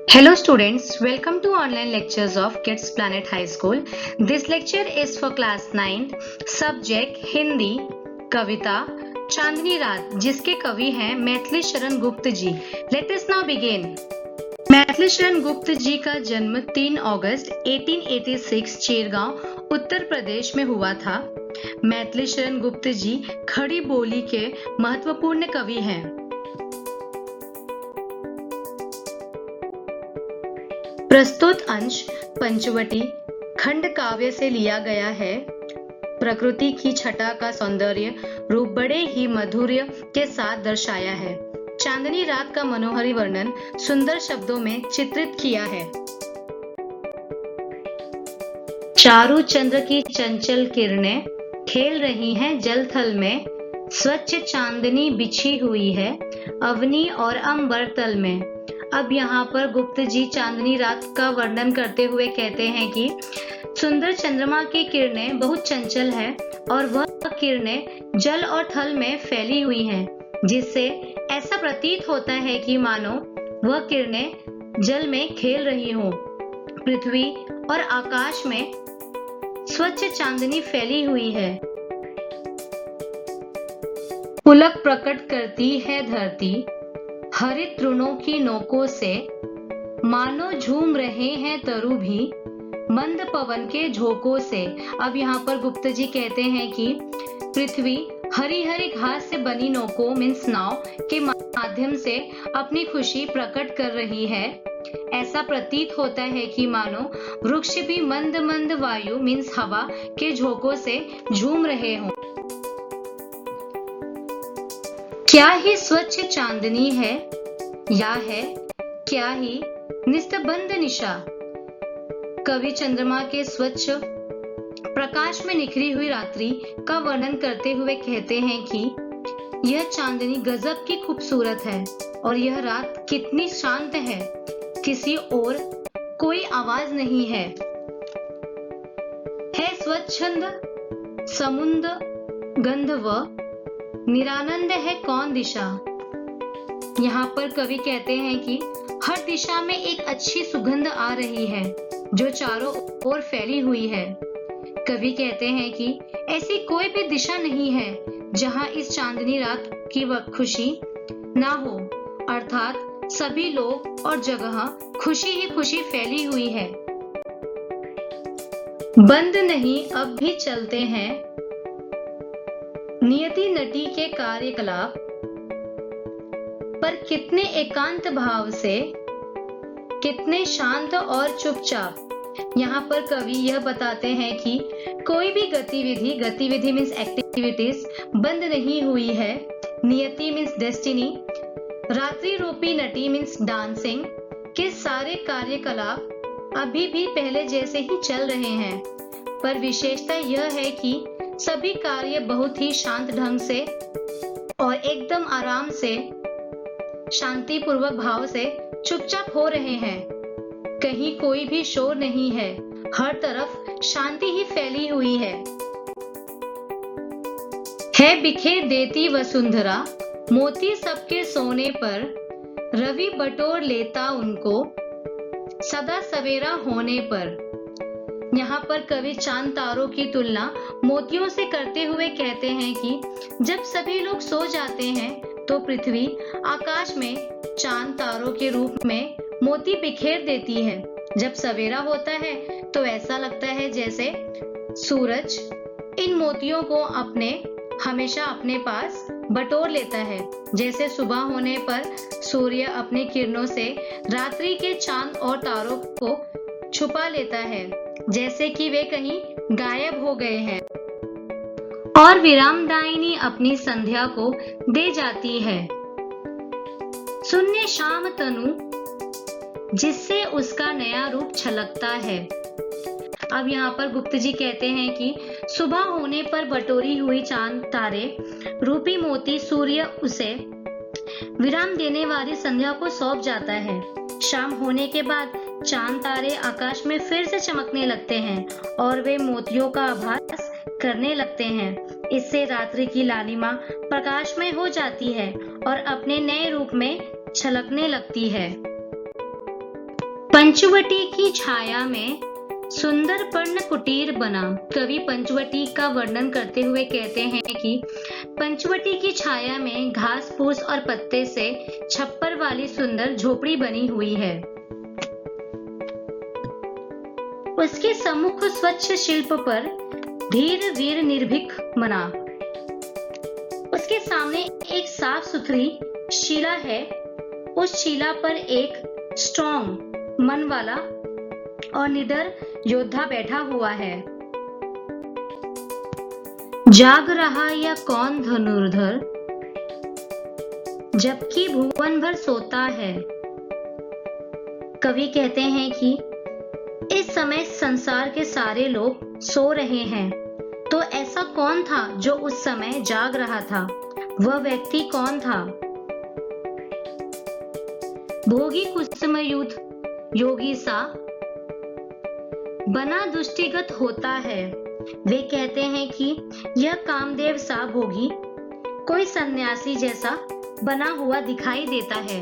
Hello students, welcome to online lectures of Kids Planet High School. This lecture is for class 9, subject Hindi, कविता चांदनी रात, जिसके कवि हैं मैथिली शरण गुप्त जी. Let us now begin. Maithili Sharan Gupt जी का जन्म 3 अगस्त 1886 चेरगांव, उत्तर प्रदेश में हुआ था. मैथिली शरण गुप्त जी खड़ी बोली के महत्वपूर्ण कवि हैं. प्रस्तुत अंश पंचवटी खंड काव्य से लिया गया है. प्रकृति की छटा का सौंदर्य रूप बड़े ही माधुर्य के साथ दर्शाया है. चांदनी रात का मनोहरी वर्णन सुंदर शब्दों में चित्रित किया है. चारु चंद्र की चंचल किरणें खेल रही हैं जल थल में. स्वच्छ चांदनी बिछी हुई है अवनी और अंबर तल में. अब यहाँ पर गुप्त जी चांदनी रात का वर्णन करते हुए कहते हैं कि सुंदर चंद्रमा की किरणें बहुत चंचल है और वह किरणें जल और थल में फैली हुई हैं, जिससे ऐसा प्रतीत होता है कि मानो वह किरणें जल में खेल रही हों. पृथ्वी और आकाश में स्वच्छ चांदनी फैली हुई है. पुलक प्रकट करती है धरती हरित तृणों की नोकों से. मानो झूम रहे हैं तरु भी मंद पवन के झोंकों से. अब यहाँ पर गुप्त जी कहते हैं कि पृथ्वी हरी हरी घास से बनी नोकों मीन्स नाव के माध्यम से अपनी खुशी प्रकट कर रही है. ऐसा प्रतीत होता है कि मानो वृक्ष भी मंद मंद वायु मीन्स हवा के झोंकों से झूम रहे हों. क्या ही स्वच्छ चांदनी है या है क्या ही निस्तबंद निशा. कवि चंद्रमा के स्वच्छ प्रकाश में निखरी हुई रात्रि का वर्णन करते हुए कहते हैं कि यह चांदनी गजब की खूबसूरत है और यह रात कितनी शांत है. किसी और कोई आवाज नहीं है स्वच्छंद समुद्र गंध व निरानंद है कौन दिशा. यहाँ पर कवि कहते हैं कि हर दिशा में एक अच्छी सुगंध आ रही है जो चारों ओर फैली हुई है. कवि कहते हैं कि ऐसी कोई भी दिशा नहीं है जहाँ इस चांदनी रात की खुशी ना हो, अर्थात सभी लोग और जगह खुशी ही खुशी फैली हुई है. बंद नहीं अब भी चलते हैं नियति नटी के कार्यकलाप पर. कितने एकांत भाव से कितने शांत और चुपचाप. यहाँ पर कवि यह बताते हैं कि कोई भी गतिविधि मीन्स एक्टिविटीज बंद नहीं हुई है. नियति मीन्स डेस्टिनी, रात्रि रूपी नटी मीन्स डांसिंग के सारे कार्यकलाप अभी भी पहले जैसे ही चल रहे हैं. पर विशेषता यह है कि सभी कार्य बहुत ही शांत ढंग से और एकदम आराम से शांतिपूर्वक भाव से चुपचाप हो रहे हैं. कहीं कोई भी शोर नहीं है, हर तरफ शांति ही फैली हुई है. बिखेर देती वसुंधरा मोती सबके सोने पर. रवि बटोर लेता उनको सदा सवेरा होने पर. यहाँ पर कवि चांद तारों की तुलना मोतियों से करते हुए कहते हैं कि जब सभी लोग सो जाते हैं तो पृथ्वी आकाश में चांद तारों के रूप में मोती बिखेर देती है. जब सवेरा होता है तो ऐसा लगता है जैसे सूरज इन मोतियों को हमेशा अपने पास बटोर लेता है. जैसे सुबह होने पर सूर्य अपने किरणों से रात्रि के चांद और तारों को छुपा लेता है, जैसे कि वे कहीं गायब हो गए हैं. और विरामदायिनी अपनी संध्या को दे जाती है. शून्य शाम तनु जिससे उसका नया रूप छलकता है. अब यहाँ पर गुप्त जी कहते हैं कि सुबह होने पर बटोरी हुई चांद तारे रूपी मोती सूर्य उसे विराम देने वाली संध्या को सौंप जाता है. शाम होने के बाद चांद तारे आकाश में फिर से चमकने लगते हैं और वे मोतियों का आभास करने लगते हैं. इससे रात्रि की लालिमा प्रकाशमय हो जाती है और अपने नए रूप में छलकने लगती है. पंचवटी की छाया में सुंदर पर्ण कुटीर बना। कवि पंचवटी का वर्णन करते हुए कहते हैं कि पंचवटी की छाया में घास फूस और पत्ते से छप्पर वाली सुंदर झोपड़ी बनी हुई है। उसके सम्मुख स्वच्छ शिल्प पर धीर वीर निर्भीक बना। उसके सामने एक साफ सुथरी शिला है। उस शिला पर एक स्ट्रॉन्ग मन वाला और निडर योद्धा बैठा हुआ है। जाग रहा या कौन धनुर्धर, जबकि भुवन भर सोता है। कवि कहते हैं कि इस समय संसार के सारे लोग सो रहे हैं, तो ऐसा कौन था जो उस समय जाग रहा था? वह व्यक्ति कौन था? भोगी कुसुमयुत योगी सा बना दृष्टिगत होता है। वे कहते हैं कि यह कामदेव सा भोगी कोई सन्यासी जैसा बना हुआ दिखाई देता है।